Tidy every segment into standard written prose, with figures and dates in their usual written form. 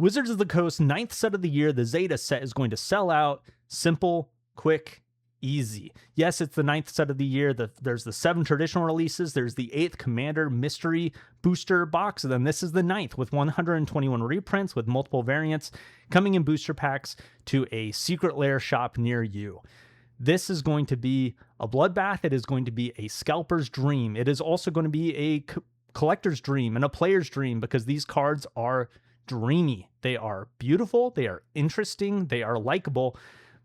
Wizards of the Coast, 9th set of the year, the Zeta Set is going to sell out. Simple, quick, easy. Yes, it's the 9th set of the year. There's the 7 traditional releases. There's the 8th Commander Mystery Booster Box. And then this is the 9th with 121 reprints with multiple variants coming in booster packs to a Secret Lair shop near you. This is going to be a bloodbath. It is going to be a scalper's dream. It is also going to be a collector's dream and a player's dream because these cards are dreamy. They are beautiful. They are interesting. They are likable.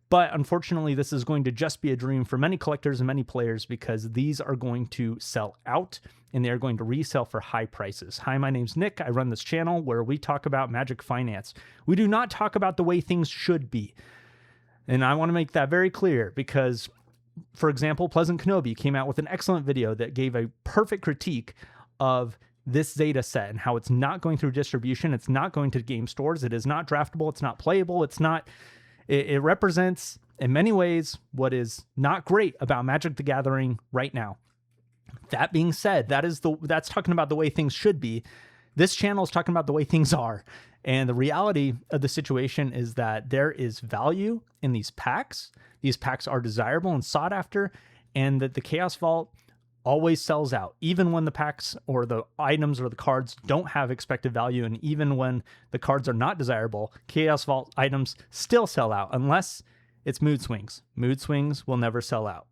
But unfortunately, this is going to just be a dream for many collectors and many players because these are going to sell out and they are going to resell for high prices. Hi, my name's Nick. I run this channel where we talk about Magic finance. We do not talk about the way things should be. And I want to make that very clear because, for example, Pleasant Kenobi came out with an excellent video that gave a perfect critique of this Zeta set and how it's not going through distribution. It's not going to game stores. It is not draftable. It's not playable. It represents in many ways what is not great about Magic the Gathering right now. That being said, that's talking about the way things should be. This channel is talking about the way things are. And the reality of the situation is that there is value in these packs. These packs are desirable and sought after, and that the Chaos Vault always sells out, even when the packs or the items or the cards don't have expected value. And even when the cards are not desirable, Chaos Vault items still sell out unless it's mood swings. Mood swings will never sell out.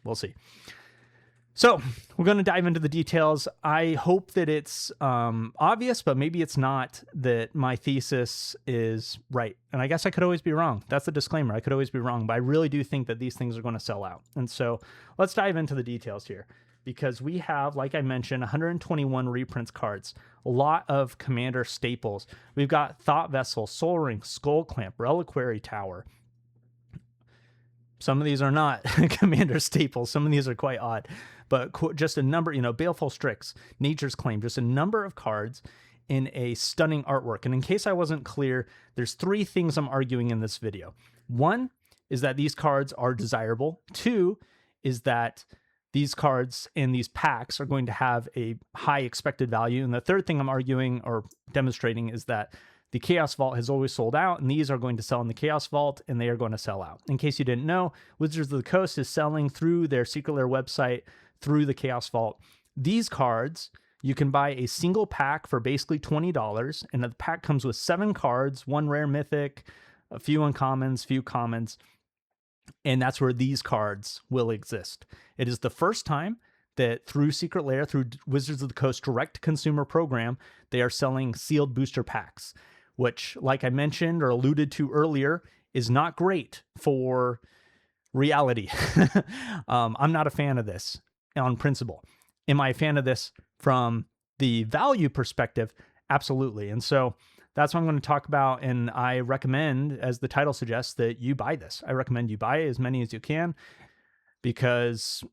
We'll see. So we're going to dive into the details. I hope that it's obvious, but maybe it's not, that my thesis is right. And I guess I could always be wrong. That's the disclaimer. I could always be wrong, but I really do think that these things are going to sell out. And so let's dive into the details here. Because we have, like I mentioned, 121 reprints cards, a lot of Commander staples. We've got Thought Vessel, Soul Ring, Skull Clamp, Reliquary Tower. Some of these are not Commander staples. Some of these are quite odd. But just a number, Baleful Strix, Nature's Claim, just a number of cards in a stunning artwork. And in case I wasn't clear, there's 3 things I'm arguing in this video. 1 is that these cards are desirable. 2 is that these cards in these packs are going to have a high expected value. And the third thing I'm arguing or demonstrating is that the Chaos Vault has always sold out, and these are going to sell in the Chaos Vault, and they are going to sell out. In case you didn't know, Wizards of the Coast is selling through their Secret Lair website through the Chaos Vault. These cards, you can buy a single pack for basically $20, and the pack comes with 7 cards, 1 rare mythic, a few uncommons, few commons, and that's where these cards will exist. It is the first time that through Secret Lair, through Wizards of the Coast direct-to-consumer program, they are selling sealed booster packs, which, like I mentioned or alluded to earlier, is not great for reality. I'm not a fan of this on principle. Am I a fan of this from the value perspective? Absolutely. And so that's what I'm going to talk about, and I recommend, as the title suggests, that you buy this. I recommend you buy as many as you can because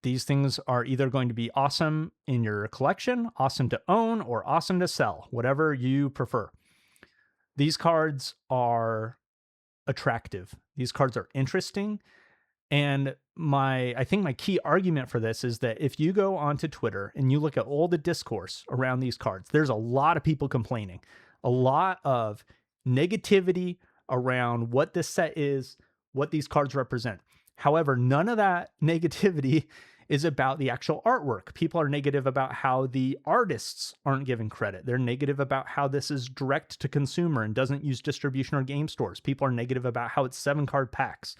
these things are either going to be awesome in your collection, awesome to own, or awesome to sell, whatever you prefer. These cards are attractive. These cards are interesting. And I think my key argument for this is that if you go onto Twitter and you look at all the discourse around these cards, there's a lot of people complaining. A lot of negativity around what this set is, what these cards represent. However, none of that negativity is about the actual artwork. People are negative about how the artists aren't given credit. They're negative about how this is direct to consumer and doesn't use distribution or game stores. People are negative about how it's 7-card packs,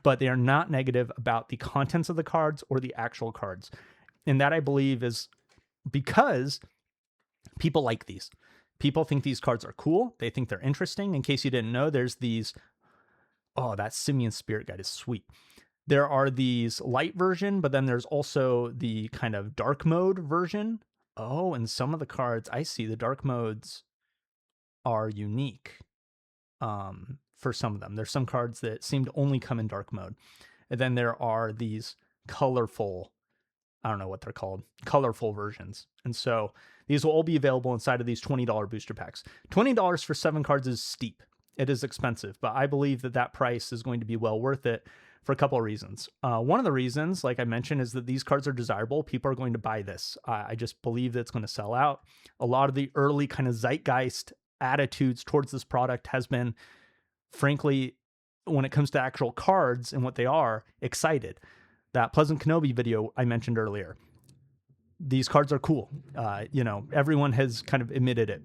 but they are not negative about the contents of the cards or the actual cards. And that, I believe, is because people like these. People think these cards are cool. They think they're interesting. In case you didn't know, there's these... Oh, that Simian Spirit Guide is sweet. There are these light version, but then there's also the kind of dark mode version. Oh, and some of the cards, I see the dark modes are unique for some of them. There's some cards that seem to only come in dark mode. And then there are these colorful, I don't know what they're called, colorful versions. And so these will all be available inside of these $20 booster packs. $20 for 7 cards is steep. It is expensive, but I believe that that price is going to be well worth it for a couple of reasons. One of the reasons, like I mentioned, is that these cards are desirable. People are going to buy this. I just believe that it's going to sell out. A lot of the early kind of zeitgeist attitudes towards this product has been, frankly, when it comes to actual cards and what they are, excited. That Pleasant Kenobi video I mentioned earlier, these cards are cool. Everyone has kind of admitted it.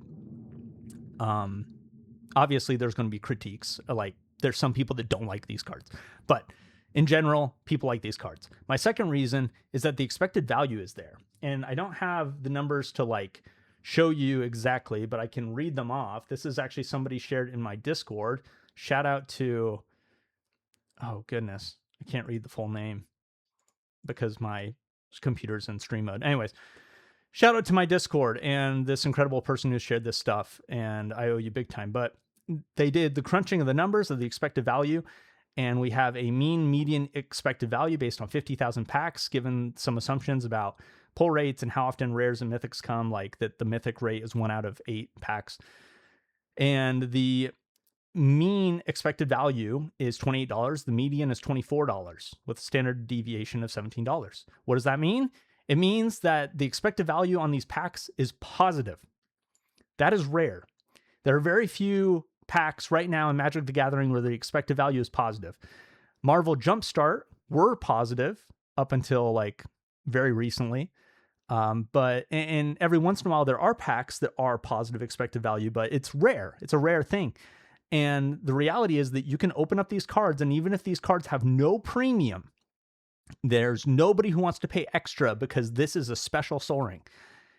Obviously there's going to be critiques. Like, there's some people that don't like these cards, but in general, people like these cards. My second reason is that the expected value is there. And I don't have the numbers to like show you exactly, but I can read them off. This is actually somebody shared in my Discord. Shout out to, oh goodness, I can't read the full name because my computer's in stream mode. Anyways, shout out to my Discord and this incredible person who shared this stuff, and I owe you big time. But they did the crunching of the numbers of the expected value, and we have a mean median expected value based on 50,000 packs, given some assumptions about pull rates and how often rares and mythics come, like that the mythic rate is 1 out of 8 packs. And the mean expected value is $28. The median is $24 with a standard deviation of $17. What does that mean? It means that the expected value on these packs is positive. That is rare. There are very few packs right now in Magic the Gathering where the expected value is positive. Marvel Jumpstart were positive up until like very recently. But every once in a while there are packs that are positive expected value, but it's rare. It's a rare thing. And the reality is that you can open up these cards, and even if these cards have no premium, there's nobody who wants to pay extra because this is a special Sol Ring.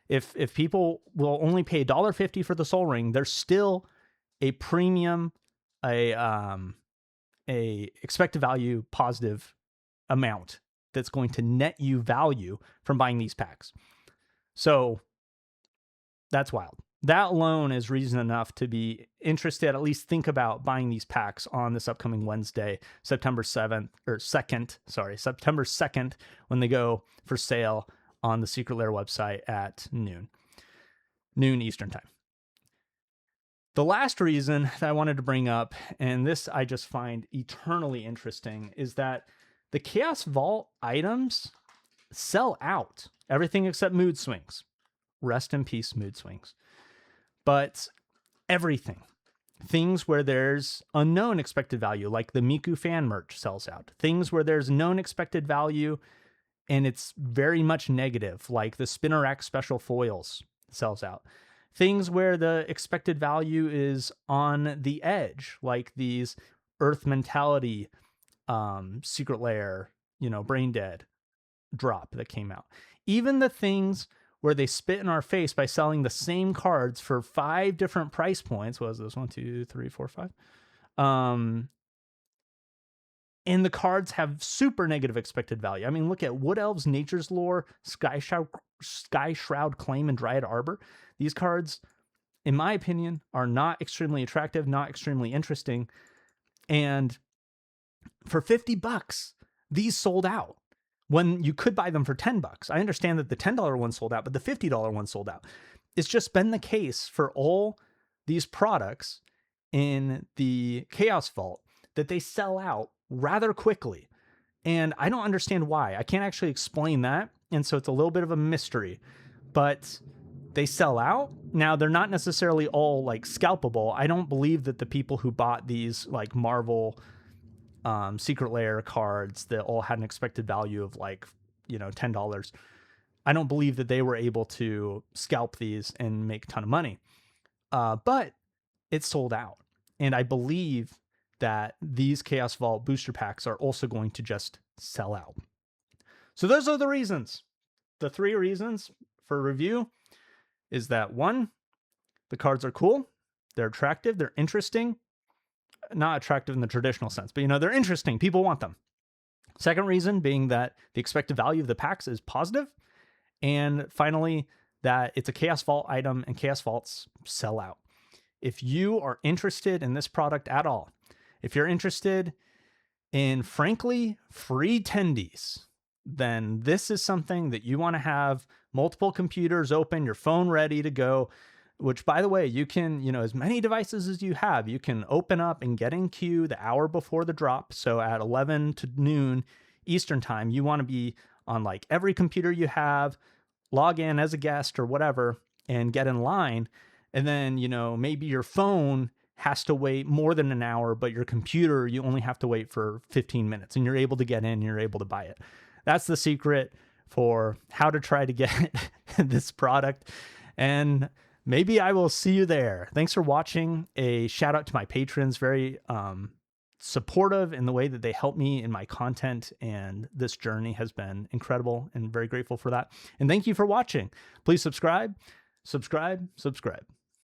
If people will only pay $1.50 for the Sol Ring, there's still a premium, a expected value positive amount that's going to net you value from buying these packs. So that's wild. That alone is reason enough to be interested, at least think about buying these packs on this upcoming Wednesday, September 2nd, when they go for sale on the Secret Lair website at noon Eastern time. The last reason that I wanted to bring up, and this I just find eternally interesting, is that the Chaos Vault items sell out. Everything except Mood Swings. Rest in peace, Mood Swings. But everything. Things where there's unknown expected value, like the Miku fan merch, sells out. Things where there's known expected value and it's very much negative, like the Spinner Rack special foils, sells out. Things where the expected value is on the edge, like these Earth Mentality, Secret Lair, Brain Dead drop that came out. Even the things where they spit in our face by selling the same cards for 5 different price points. What was this? 1, 2, 3, 4, 5. And the cards have super negative expected value. I mean, look at Wood Elves, Nature's Lore, Sky Shroud Claim, and Dryad Arbor. These cards, in my opinion, are not extremely attractive, not extremely interesting. And for $50, these sold out when you could buy them for $10. I understand that the $10 one sold out, but the $50 one sold out. It's just been the case for all these products in the Chaos Vault that they sell out rather quickly. And I don't understand why. I can't actually explain that. And so it's a little bit of a mystery, but they sell out. Now, they're not necessarily all like scalpable. I don't believe that the people who bought these like Marvel Secret Lair cards that all had an expected value of like, $10. I don't believe that they were able to scalp these and make a ton of money. But it's sold out. And I believe that these Chaos Vault booster packs are also going to just sell out. So those are the reasons. The 3 reasons for review is that 1, the cards are cool. They're attractive. They're interesting. Not attractive in the traditional sense, but they're interesting. People want them. Second reason being that the expected value of the packs is positive. And finally, that it's a Chaos Vault item and Chaos Vaults sell out. If you are interested in this product at all, if you're interested in, frankly, free tendies, then this is something that you want to have multiple computers open, your phone ready to go, which, by the way, you can, as many devices as you have, you can open up and get in queue the hour before the drop. So at 11 to noon Eastern time, you want to be on like every computer you have, log in as a guest or whatever, and get in line. And then, maybe your phone has to wait more than an hour, but your computer, you only have to wait for 15 minutes and you're able to get in, you're able to buy it. That's the secret for how to try to get this product. And maybe I will see you there. Thanks for watching. A shout out to my patrons, very supportive in the way that they help me in my content. And this journey has been incredible and very grateful for that. And thank you for watching. Please subscribe, subscribe, subscribe.